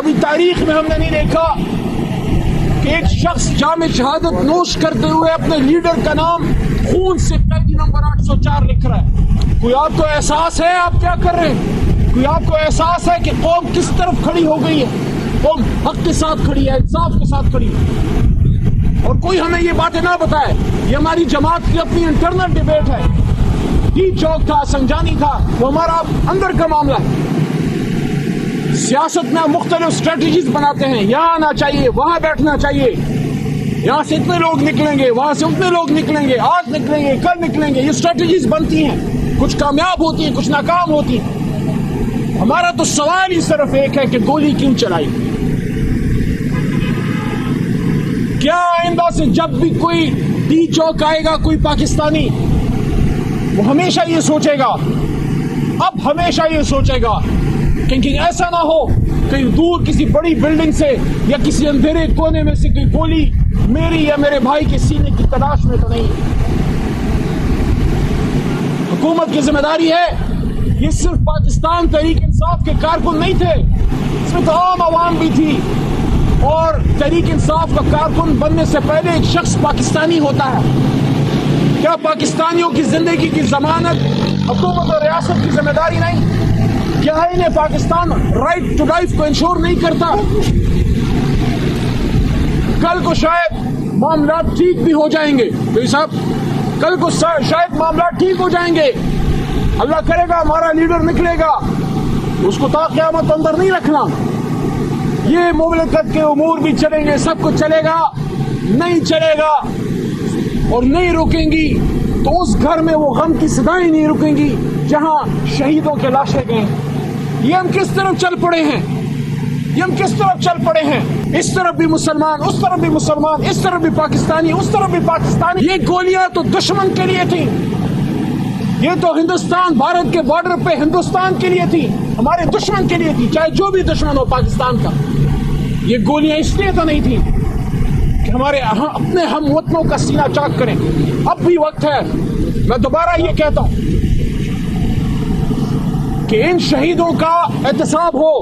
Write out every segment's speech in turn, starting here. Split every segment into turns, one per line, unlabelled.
کبھی تاریخ میں ہم نے نہیں دیکھا کہ ایک شخص جام شہادت نوش کرتے ہوئے اپنے لیڈر کا نام خون سے قیدی نمبر 804 لکھ رہا ہے. کوئی آپ کو احساس ہے آپ کیا کر رہے ہیں؟ کوئی آپ کو احساس ہے کہ قوم کس طرف کھڑی ہو گئی ہے؟ قوم حق کے ساتھ کھڑی ہے, انصاف کے ساتھ کھڑی ہے. اور کوئی ہمیں یہ باتیں نہ بتائے. یہ ہماری جماعت کی اپنی انٹرنل ڈیبیٹ ہے. ڈی چوک تھا, سنجانی تھا, وہ ہمارا اندر کا معاملہ ہے. سیاست میں مختلف اسٹریٹجیز بناتے ہیں. یہاں آنا چاہیے, وہاں بیٹھنا چاہیے, یہاں سے اتنے لوگ نکلیں گے, وہاں سے اتنے لوگ نکلیں گے, آج نکلیں گے, کل نکلیں گے. یہ اسٹریٹجیز بنتی ہیں, کچھ کامیاب ہوتی ہیں, کچھ ناکام ہوتی ہیں. ہمارا تو سوال ہی صرف ایک ہے کہ گولی کیوں چلائی؟ کیا آئندہ سے جب بھی کوئی ڈی چوک آئے گا کوئی پاکستانی, وہ ہمیشہ یہ سوچے گا, اب ہمیشہ یہ سوچے گا کہ ایسا نہ ہو کہیں دور کسی بڑی بلڈنگ سے یا کسی اندھیرے کونے میں سے کوئی گولی میری یا میرے بھائی کے سینے کی تلاش میں تو نہیں. حکومت کی ذمہ داری ہے. یہ صرف پاکستان تحریک انصاف کے کارکن نہیں تھے, اس میں تو عام عوام بھی تھی. اور تحریک انصاف کا کارکن بننے سے پہلے ایک شخص پاکستانی ہوتا ہے. کیا پاکستانیوں کی زندگی کی ضمانت حکومت اور ریاست کی ذمہ داری نہیں؟ کیا انہیں پاکستان رائٹ ٹو لائف کو انشور نہیں کرتا؟ کل کو شاید معاملات ٹھیک بھی ہو جائیں گے بھائی صاحب, کل کو شاید معاملات ٹھیک ہو جائیں گے. اللہ کرے گا ہمارا لیڈر نکلے گا, اس کو تا قیامت اندر نہیں رکھنا. یہ مملکت کے امور بھی چلیں گے, سب کچھ چلے گا, نہیں چلے گا اور نہیں رکیں گی تو اس گھر میں وہ غم کی صدائیں نہیں رکیں گی جہاں شہیدوں کے لاشیں گئے. یہ ہم کس طرف چل پڑے ہیں, یہ ہم کس طرف چل پڑے ہیں. اس طرف بھی مسلمان, اس طرف بھی مسلمان, اس طرف بھی پاکستانی, اس طرف بھی پاکستانی. یہ گولیاں تو دشمن کے لیے تھیں, یہ تو ہندوستان بھارت کے بارڈر پہ ہندوستان کے لیے تھی, ہمارے دشمن کے لیے تھی, چاہے جو بھی دشمن ہو پاکستان کا. یہ گولیاں اس لیے تو نہیں تھی کہ ہمارے اپنے ہم وطنوں کا سینہ چاک کریں. اب بھی وقت ہے, میں دوبارہ یہ کہتا ہوں کہ ان شہیدوں کا احتساب ہو.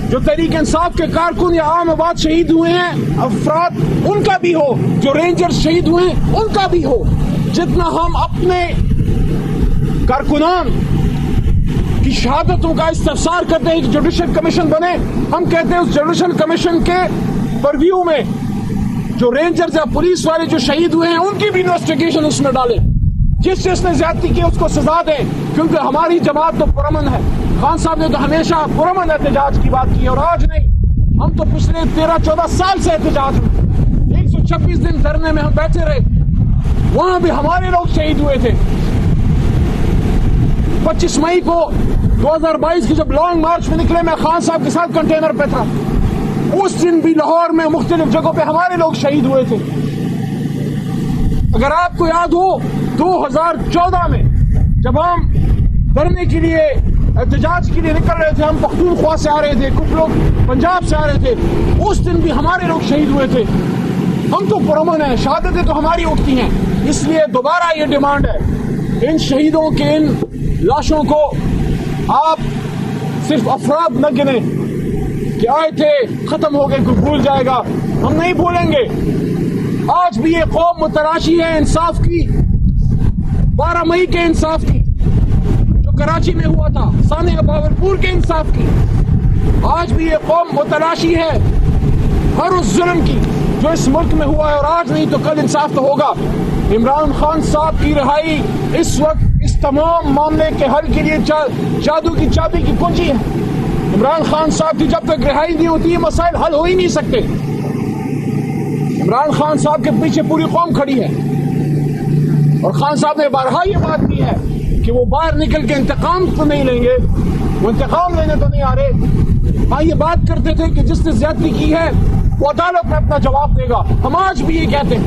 جو تحریک انصاف کے کارکن یا عام آباد شہید ہوئے ہیں افراد, ان کا بھی ہو. جو رینجر شہید ہوئے ہیں ان کا بھی ہو. جتنا ہم اپنے کارکنان کی شہادتوں کا استفسار کرتے ہیں کہ جوڈیشل کمیشن بنے, ہم کہتے ہیں اس جوڈیشل کمیشن کے پرویو میں جو رینجرز یا پولیس والے جو شہید ہوئے ہیں ان کی بھی انویسٹیگیشن اس میں ڈالیں. جس نے زیادتی کی اس کو سزا دیں, کیونکہ ہماری جماعت تو پرامن ہے. خان صاحب نے تو ہمیشہ پرامن احتجاج کی بات کی, اور آج نہیں, ہم تو پچھلے 13-14 سال سے احتجاج میں 126 دن دھرنے میں ہم بیٹھے رہے. وہاں بھی ہمارے لوگ شہید ہوئے تھے. 25 مئی کو 2022 کی جب لانگ مارچ میں نکلے, میں خان صاحب کے ساتھ کنٹینر پہ تھا. اس دن بھی لاہور میں مختلف جگہوں پہ ہمارے لوگ شہید ہوئے تھے. اگر آپ کو یاد ہو 2014 میں جب ہم دھرنے کے لیے احتجاج کے لیے نکل رہے تھے, ہم پختونخوا سے آ رہے تھے, کچھ لوگ پنجاب سے آ رہے تھے, اس دن بھی ہمارے لوگ شہید ہوئے تھے. ہم تو پرامن ہیں, شہادتیں تو ہماری اٹھتی ہیں. اس لیے دوبارہ یہ ڈیمانڈ ہے, ان شہیدوں کے ان لاشوں کو آپ صرف افراد نہ گنیں کہ آئے تھے ختم ہو گئے, کوئی بھول جائے گا. ہم نہیں بھولیں گے. آج بھی یہ قوم متلاشی ہے انصاف کی, 12 مئی کے انصاف کی جو کراچی میں ہوا تھا, ثانیہ باورپور کے انصاف کی. آج بھی یہ قوم متلاشی ہے ہر اس ظلم کی جو اس ملک میں ہوا ہے, اور آج نہیں تو کل انصاف تو ہوگا. عمران خان صاحب کی رہائی اس وقت اس تمام معاملے کے حل کے لیے جادو کی چابی کی کنجی ہے. عمران خان صاحب کی جب تک رہائی نہیں ہوتی, یہ مسائل حل ہو ہی نہیں سکتے. عمران خان صاحب کے پیچھے پوری قوم کھڑی ہے, اور خان صاحب نے بارہا یہ بات کی ہے کہ وہ باہر نکل کے انتقام تو نہیں لیں گے, وہ انتقام لینے تو نہیں آ رہے. ہاں یہ بات کرتے تھے کہ جس نے زیادتی کی ہے وہ عدالت میں اپنا جواب دے گا. ہم آج بھی یہ کہتے ہیں,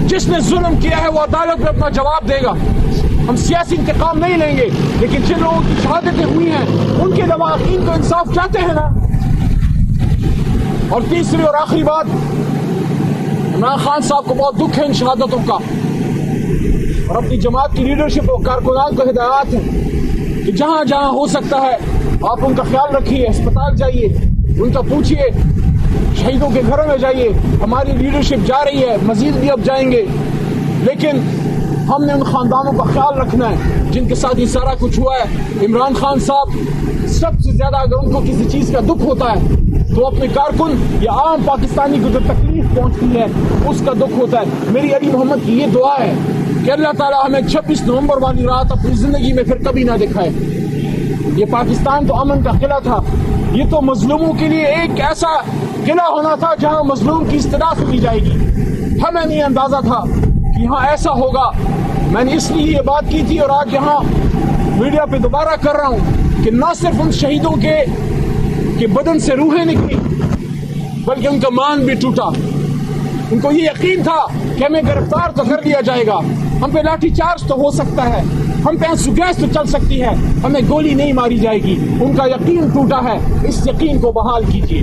جس نے ظلم کیا ہے وہ عدالت میں اپنا جواب دے گا. ہم سیاسی انتقام نہیں لیں گے, لیکن جن لوگوں کی شہادتیں ہوئی ہیں ان کے لواحقین تو انصاف چاہتے ہیں نا. اور تیسری اور آخری بات, عمران خان صاحب کو بہت دکھ ہے ان شہادتوں کا, اور اپنی جماعت کی لیڈرشپ اور کارکنان کو ہدایات ہے کہ جہاں جہاں ہو سکتا ہے آپ ان کا خیال رکھیے، اسپتال جائیے، ان کا پوچھیے، شہیدوں کے گھروں میں جائیے. ہماری لیڈرشپ جا رہی ہے، مزید بھی اب جائیں گے، لیکن ہم نے ان خاندانوں کا خیال رکھنا ہے جن کے ساتھ یہ سارا کچھ ہوا ہے. عمران خان صاحب سب سے زیادہ اگر ان کو کسی چیز کا دکھ ہوتا ہے تو اپنے کارکن یا عام پاکستانی کو جو تکلیف پہنچتی ہے اس کا دکھ ہوتا ہے. میری علی محمد کی یہ دعا ہے کہ اللہ تعالیٰ ہمیں 26 نومبر والی رات اپنی زندگی میں پھر کبھی نہ دکھائے. یہ پاکستان تو امن کا قلعہ تھا، یہ تو مظلوموں کے لیے ایک ایسا قلعہ ہونا تھا جہاں مظلوم کی استدعا سنی جائے گی. ہمیں نہیں اندازہ تھا کہ یہاں ایسا ہوگا. میں نے اس لیے یہ بات کی تھی اور آج یہاں میڈیا پہ دوبارہ کر رہا ہوں کہ نہ صرف ان شہیدوں کے بدن سے روحیں نکلی بلکہ ان کا مان بھی ٹوٹا. ان کو یہ یقین تھا کہ ہمیں گرفتار تو کر لیا جائے گا، ہم پہ لاٹھی چارج تو ہو سکتا ہے، ہم پہ آنسو گیس تو چل سکتی ہے، ہمیں گولی نہیں ماری جائے گی. ان کا یقین ٹوٹا ہے، اس یقین کو بحال کیجیے.